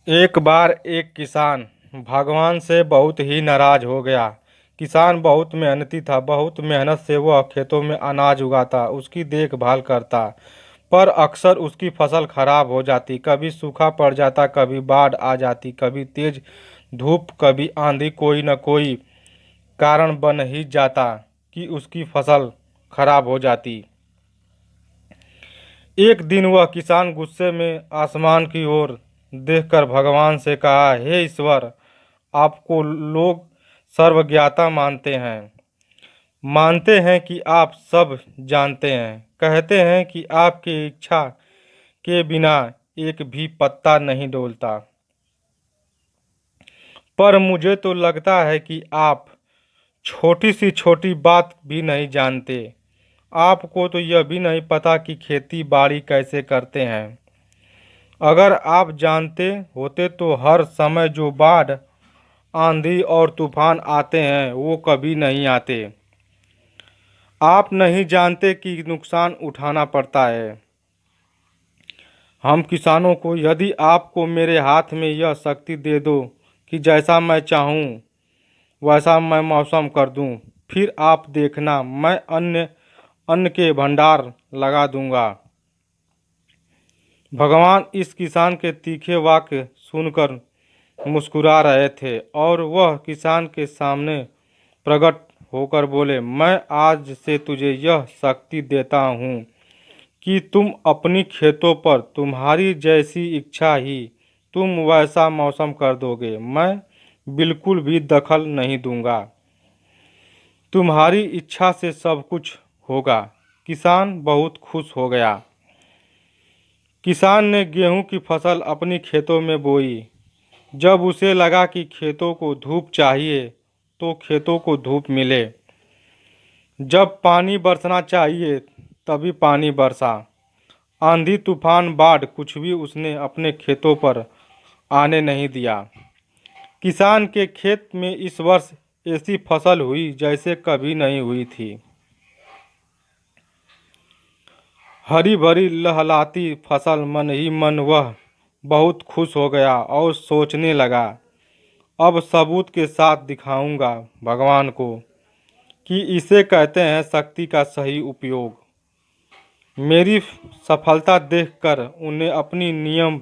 एक बार एक किसान भगवान से बहुत ही नाराज हो गया। किसान बहुत मेहनती था। बहुत मेहनत से वह खेतों में अनाज उगाता, उसकी देखभाल करता। पर अक्सर उसकी फसल खराब हो जाती। कभी सूखा पड़ जाता, कभी बाढ़ आ जाती, कभी तेज धूप, कभी आंधी। कोई न कोई कारण बन ही जाता कि उसकी फसल खराब हो जाती। एक दिन वह किसान गुस्से में आसमान की ओर देखकर भगवान से कहा, हे ईश्वर, आपको लोग सर्वज्ञाता मानते हैं कि आप सब जानते हैं। कहते हैं कि आपकी इच्छा के बिना एक भी पत्ता नहीं डोलता। पर मुझे तो लगता है कि आप छोटी सी छोटी बात भी नहीं जानते। आपको तो यह भी नहीं पता कि खेती बाड़ी कैसे करते हैं। अगर आप जानते होते तो हर समय जो बाढ़, आंधी और तूफान आते हैं वो कभी नहीं आते। आप नहीं जानते कि नुकसान उठाना पड़ता है हम किसानों को। यदि आपको मेरे हाथ में यह शक्ति दे दो कि जैसा मैं चाहूँ वैसा मैं मौसम कर दूँ, फिर आप देखना, मैं अन्न के भंडार लगा दूंगा। भगवान इस किसान के तीखे वाक्य सुनकर मुस्कुरा रहे थे और वह किसान के सामने प्रकट होकर बोले, मैं आज से तुझे यह शक्ति देता हूँ कि तुम अपनी खेतों पर तुम्हारी जैसी इच्छा ही तुम वैसा मौसम कर दोगे। मैं बिल्कुल भी दखल नहीं दूंगा। तुम्हारी इच्छा से सब कुछ होगा। किसान बहुत खुश हो गया। किसान ने गेहूं की फसल अपनी खेतों में बोई। जब उसे लगा कि खेतों को धूप चाहिए तो खेतों को धूप मिले। जब पानी बरसना चाहिए तभी पानी बरसा। आंधी तूफान बाढ़ कुछ भी उसने अपने खेतों पर आने नहीं दिया। किसान के खेत में इस वर्ष ऐसी फसल हुई जैसे कभी नहीं हुई थी। हरी भरी लहलाती फसल। मन ही मन वह बहुत खुश हो गया और सोचने लगा, अब सबूत के साथ दिखाऊंगा भगवान को कि इसे कहते हैं शक्ति का सही उपयोग। मेरी सफलता देखकर उन्हें अपनी नियम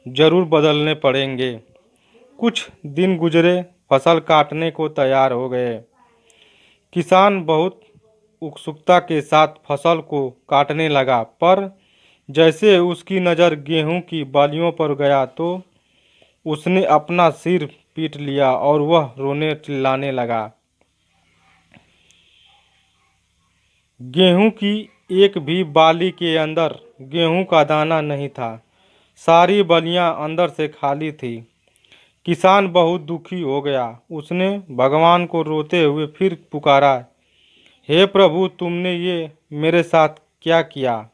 जरूर बदलने पड़ेंगे। कुछ दिन गुजरे, फसल काटने को तैयार हो गए। किसान बहुत उत्सुकता के साथ फसल को काटने लगा, पर जैसे उसकी नज़र गेहूं की बालियों पर गया तो उसने अपना सिर पीट लिया और वह रोने चिल्लाने लगा। गेहूं की एक भी बाली के अंदर गेहूं का दाना नहीं था। सारी बलियां अंदर से खाली थी। किसान बहुत दुखी हो गया। उसने भगवान को रोते हुए फिर पुकारा, हे प्रभु, तुमने ये मेरे साथ क्या किया?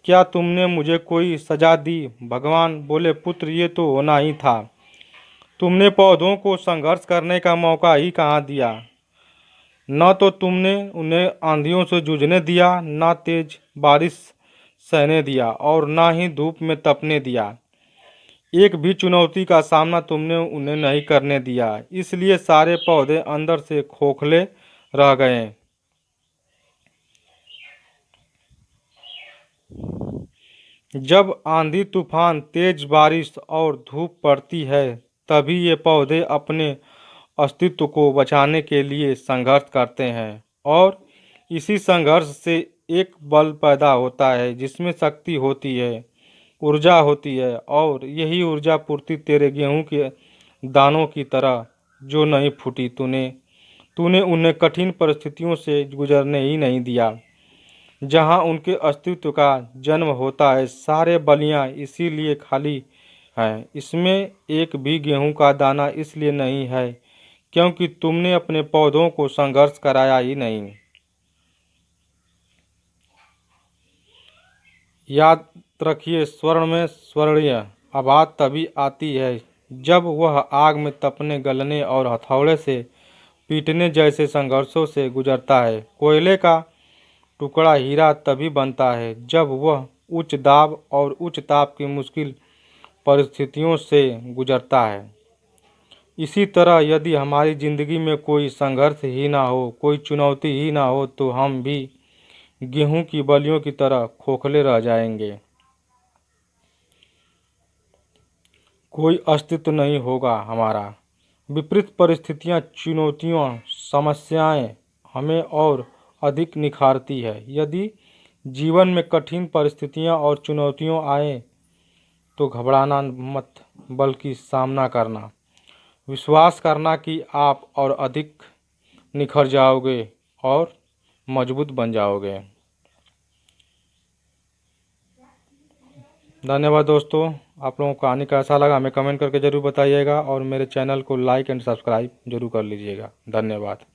क्या तुमने मुझे कोई सजा दी? भगवान बोले, पुत्र, ये तो होना ही था। तुमने पौधों को संघर्ष करने का मौका ही कहाँ दिया। न तो तुमने उन्हें आंधियों से जूझने दिया, न तेज बारिश सहने दिया और न ही धूप में तपने दिया। एक भी चुनौती का सामना तुमने उन्हें नहीं करने दिया। इसलिए सारे पौधे अंदर से खोखले रह गए। जब आंधी तूफान, तेज बारिश और धूप पड़ती है तभी ये पौधे अपने अस्तित्व को बचाने के लिए संघर्ष करते हैं। और इसी संघर्ष से एक बल पैदा होता है जिसमें शक्ति होती है, ऊर्जा होती है। और यही ऊर्जा पूर्ति तेरे गेहूं के दानों की तरह जो नहीं फूटी। तूने तूने उन्हें कठिन परिस्थितियों से गुजरने ही नहीं दिया जहां उनके अस्तित्व का जन्म होता है। सारे बलियां इसीलिए खाली हैं। इसमें एक भी गेहूं का दाना इसलिए नहीं है क्योंकि तुमने अपने पौधों को संघर्ष कराया ही नहीं। याद रखिए, स्वर्ण में स्वर्णीय आवाज तभी आती है जब वह आग में तपने, गलने और हथौड़े से पीटने जैसे संघर्षों से गुजरता है। कोयले का टुकड़ा हीरा तभी बनता है जब वह उच्च दाब और उच्च ताप की मुश्किल परिस्थितियों से गुजरता है। इसी तरह यदि हमारी ज़िंदगी में कोई संघर्ष ही ना हो, कोई चुनौती ही ना हो, तो हम भी गेहूं की बलियों की तरह खोखले रह जाएंगे। कोई अस्तित्व नहीं होगा हमारा। विपरीत परिस्थितियां, चुनौतियां, समस्याएं हमें और अधिक निखारती है। यदि जीवन में कठिन परिस्थितियां और चुनौतियां आए तो घबराना मत, बल्कि सामना करना, विश्वास करना कि आप और अधिक निखर जाओगे और मजबूत बन जाओगे। धन्यवाद दोस्तों। आप लोगों को कहानी कैसा लगा हमें कमेंट करके ज़रूर बताइएगा और मेरे चैनल को लाइक एंड सब्सक्राइब जरूर कर लीजिएगा। धन्यवाद।